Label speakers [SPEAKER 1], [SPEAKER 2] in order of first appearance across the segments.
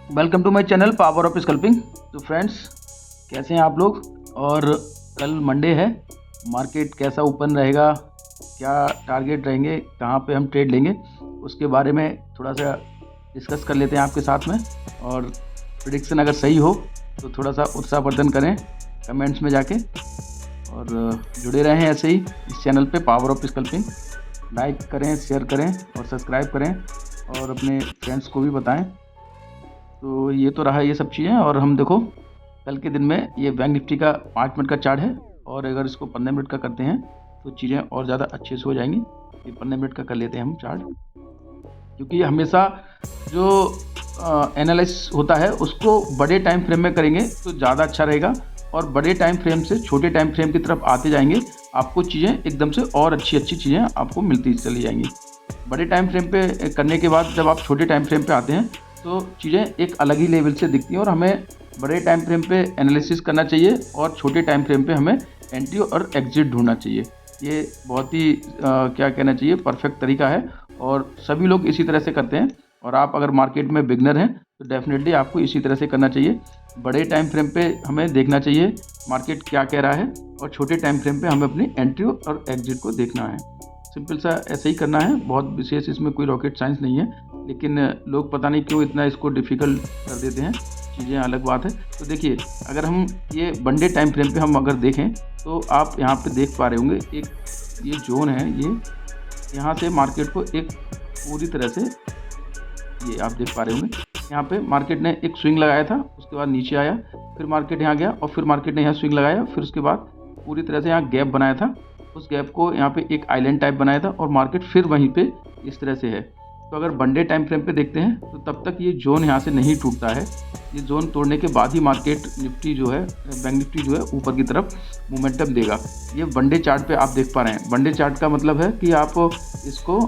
[SPEAKER 1] Welcome to my channel power of sculpting. तो friends, कैसे हैं आप लोग? और कल मंडे है, मार्केट कैसा ओपन रहेगा, क्या टारगेट रहेंगे, कहाँ पे हम ट्रेड लेंगे, उसके बारे में थोड़ा सा डिस्कस कर लेते हैं आपके साथ में। और प्रिडिक्शन अगर सही हो तो थोड़ा सा उत्साहवर्धन करें कमेंट्स में जाके, और जुड़े रहें ऐसे ही इस चैनल पे पावर ऑफ स्कल्पिंग। लाइक करें, शेयर करें और सब्सक्राइब करें और अपने फ्रेंड्स को भी बताएं। तो ये तो रहा ये सब चीज़ें। और हम देखो कल के दिन में ये बैंक निफ्टी का 5 मिनट का चार्ट है, और अगर इसको 15 मिनट का करते हैं तो चीज़ें और ज़्यादा अच्छे से हो जाएंगी। ये 15 मिनट का कर लेते हैं हम चार्ट, क्योंकि हमेशा जो एनालिसिस होता है उसको बड़े टाइम फ्रेम में करेंगे तो ज़्यादा अच्छा रहेगा, और बड़े टाइम फ्रेम से छोटे टाइम फ्रेम की तरफ आते जाएंगे, आपको चीज़ें एकदम से और अच्छी चीज़ें आपको मिलती चली जाएंगी। बड़े टाइम फ्रेम पे करने के बाद जब आप छोटे टाइम फ्रेम पे आते हैं तो चीज़ें एक अलग ही लेवल से दिखती हैं, और हमें बड़े टाइम फ्रेम पे एनालिसिस करना चाहिए और छोटे टाइम फ्रेम पे हमें एंट्री और एग्जिट ढूंढना चाहिए। ये बहुत ही क्या कहना चाहिए, परफेक्ट तरीका है, और सभी लोग इसी तरह से करते हैं। और आप अगर मार्केट में बिगनर हैं तो डेफिनेटली आपको इसी तरह से करना चाहिए। बड़े टाइम फ्रेम पे हमें देखना चाहिए मार्केट क्या कह रहा है, और छोटे टाइम फ्रेम पे हमें अपनी एंट्री और एग्जिट को देखना है। सिंपल सा ऐसे ही करना है, बहुत विशेष इसमें कोई रॉकेट साइंस नहीं है, लेकिन लोग पता नहीं क्यों इतना इसको डिफ़िकल्ट कर देते हैं, चीज़ें अलग बात है। तो देखिए, अगर हम ये वनडे टाइम फ्रेम पे हम अगर देखें तो आप यहाँ पे देख पा रहे होंगे एक ये जोन है, ये यहाँ से मार्केट को एक पूरी तरह से ये आप देख पा रहे होंगे, यहाँ पे मार्केट ने एक स्विंग लगाया था, उसके बाद नीचे आया, फिर मार्केट यहाँ गया, और फिर मार्केट ने यहाँ स्विंग लगाया, फिर उसके बाद पूरी तरह से यहाँ गैप बनाया था, उस गैप को यहाँ पे एक आइलैंड टाइप बनाया था, और मार्केट फिर वहीं पे इस तरह से है। तो अगर वनडे टाइम फ्रेम पे देखते हैं तो तब तक ये जोन यहाँ से नहीं टूटता है। ये जोन तोड़ने के बाद ही मार्केट निफ्टी जो है, बैंक निफ्टी जो है, ऊपर की तरफ मोमेंटम देगा। ये वनडे चार्ट पे आप देख पा रहे हैं। वनडे चार्ट का मतलब है कि आप इसको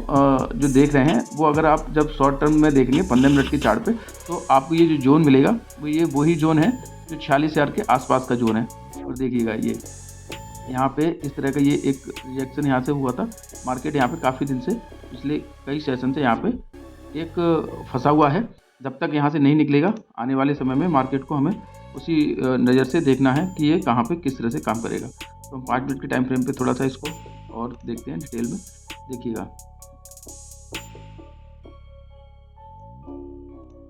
[SPEAKER 1] जो देख रहे हैं वो अगर आप जब शॉर्ट टर्म में देखेंगे 15 मिनट के चार्ट पे, तो आपको ये जो जोन मिलेगा वो ये वही जोन है जो 46,000 के आसपास का जोन है। और देखिएगा ये यहाँ पे इस तरह का ये एक रिएक्शन यहाँ से हुआ था। मार्केट यहाँ पे काफ़ी दिन से, पिछले कई सेशन से यहाँ पे एक फंसा हुआ है। जब तक यहाँ से नहीं निकलेगा, आने वाले समय में मार्केट को हमें उसी नज़र से देखना है कि ये कहाँ पे किस तरह से काम करेगा। तो हम 5 मिनट के टाइम फ्रेम पे थोड़ा सा इसको और देखते हैं डिटेल में। देखिएगा,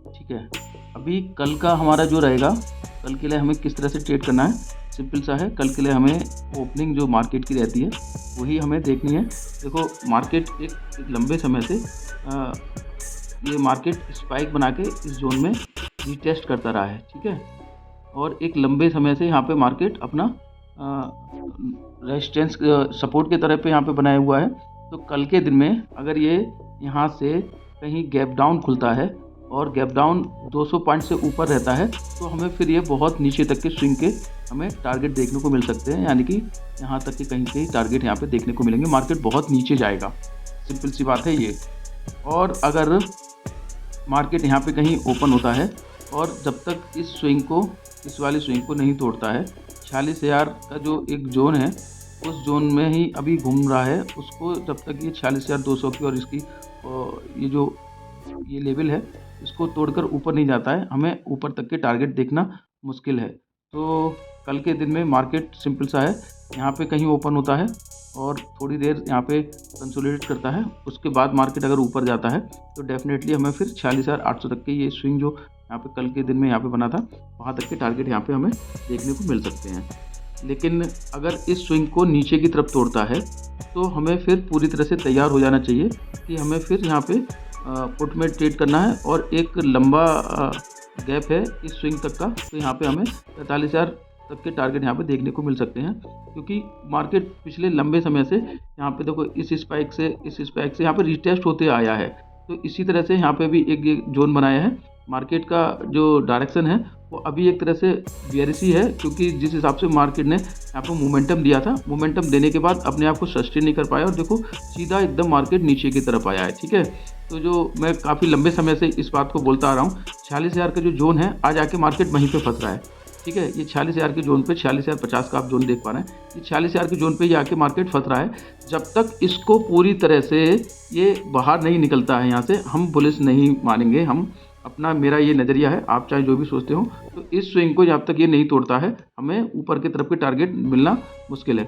[SPEAKER 1] ठीक है। अभी कल का हमारा जो रहेगा, कल के लिए हमें किस तरह से ट्रेड करना है, सिंपल सा है। कल के लिए हमें ओपनिंग जो मार्केट की रहती है वही हमें देखनी है। देखो, मार्केट एक लंबे समय से ये मार्केट स्पाइक बना के इस जोन में रीटेस्ट करता रहा है, ठीक है। और एक लंबे समय से यहाँ पे मार्केट अपना रेजिस्टेंस सपोर्ट के तरह पे यहाँ पे बनाया हुआ है। तो कल के दिन में अगर ये यहाँ से कहीं गैप डाउन खुलता है और गैप डाउन 200 पॉइंट से ऊपर रहता है, तो हमें फिर ये बहुत नीचे तक के स्विंग के हमें टारगेट देखने को मिल सकते हैं, यानी कि यहाँ तक के कहीं टारगेट यहाँ पे देखने को मिलेंगे। मार्केट बहुत नीचे जाएगा, सिंपल सी बात है ये। और अगर मार्केट यहाँ पे कहीं ओपन होता है और जब तक इस स्विंग को, इस वाले स्विंग को नहीं तोड़ता है, 46,000 का जो एक जोन है उस जोन में ही अभी घूम रहा है, उसको जब तक ये 46,200 की और इसकी ये जो ये लेवल है इसको तोड़कर ऊपर नहीं जाता है, हमें ऊपर तक के टारगेट देखना मुश्किल है। तो कल के दिन में मार्केट सिंपल सा है, यहाँ पे कहीं ओपन होता है और थोड़ी देर यहाँ पे कंसोलिडेट करता है, उसके बाद मार्केट अगर ऊपर जाता है तो डेफिनेटली हमें फिर 46,800 तक के ये स्विंग जो यहाँ पे कल के दिन में यहाँ पे बना था, वहाँ तक के टारगेट यहाँ पे हमें देखने को मिल सकते हैं। लेकिन अगर इस स्विंग को नीचे की तरफ तोड़ता है तो हमें फिर पूरी तरह से तैयार हो जाना चाहिए कि हमें फिर यहाँ पे पुट में ट्रेड करना है, और एक लंबा गैप है इस स्विंग तक का, तो यहाँ पे हमें 45,000 तक के टारगेट यहाँ पे देखने को मिल सकते हैं। क्योंकि मार्केट पिछले लंबे समय से यहाँ पे देखो इस स्पाइक से यहाँ पे रिटेस्ट होते आया है, तो इसी तरह से यहाँ पे भी एक जोन बनाया है। मार्केट का जो डायरेक्शन है वो अभी एक तरह से बेयरिश है, क्योंकि जिस हिसाब से मार्केट ने यहाँ पर मोमेंटम दिया था, मोमेंटम देने के बाद अपने आप को सस्टेन नहीं कर पाया, और देखो सीधा एकदम मार्केट नीचे की तरफ आया है, ठीक है। तो जो मैं काफ़ी लंबे समय से इस बात को बोलता आ रहा हूँ, 46,000 का जो जोन है आज आके मार्केट वहीं पे फंस रहा है, ठीक है। ये 46,000 के जोन पे 46,050 का आप जोन देख पा रहे हैं, ये 46,000 के जोन पे ही आके मार्केट फंस रहा है। जब तक इसको पूरी तरह से ये बाहर नहीं निकलता है यहाँ से, हम बुलिश नहीं मानेंगे हम अपना मेरा ये नज़रिया है, आप चाहे जो भी सोचते हो। तो इस स्विंग को जब तक ये नहीं तोड़ता है, हमें ऊपर की तरफ के टारगेट मिलना मुश्किल है।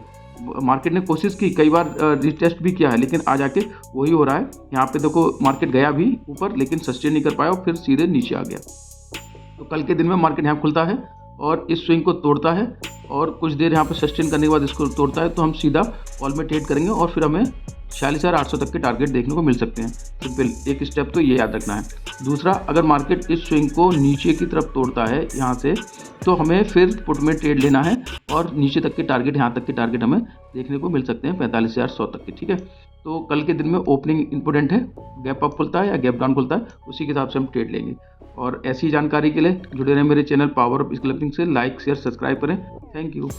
[SPEAKER 1] मार्केट ने कोशिश की, कई बार रिटेस्ट भी किया है, लेकिन आज आके वही हो रहा है। यहाँ पे देखो मार्केट गया भी ऊपर, लेकिन सस्टेन नहीं कर पाया और फिर सीधे नीचे आ गया। तो कल के दिन में मार्केट यहाँ खुलता है और इस स्विंग को तोड़ता है और कुछ देर यहाँ पे सस्टेन करने के बाद इसको तोड़ता है, तो हम सीधा कॉल में ट्रेड करेंगे और फिर हमें 46,800 तक के टारगेट देखने को मिल सकते हैं। सिंपल एक स्टेप तो ये याद रखना है। दूसरा, अगर मार्केट इस स्विंग को नीचे की तरफ तोड़ता है यहाँ से, तो हमें फिर पुट में ट्रेड लेना है और नीचे तक के टारगेट, यहाँ तक के टारगेट हमें देखने को मिल सकते हैं 45,100 तक के। ठीक है, तो कल के दिन में ओपनिंग इंपॉर्टेंट है, गैप अप खुलता है या गैप डाउन खुलता है, उसी के हिसाब से हम ट्रेड लेंगे। और ऐसी जानकारी के लिए जुड़े रहें मेरे चैनल पावर ऑफ स्कैल्पिंग से। लाइक शेयर सब्सक्राइब करें। Thank you.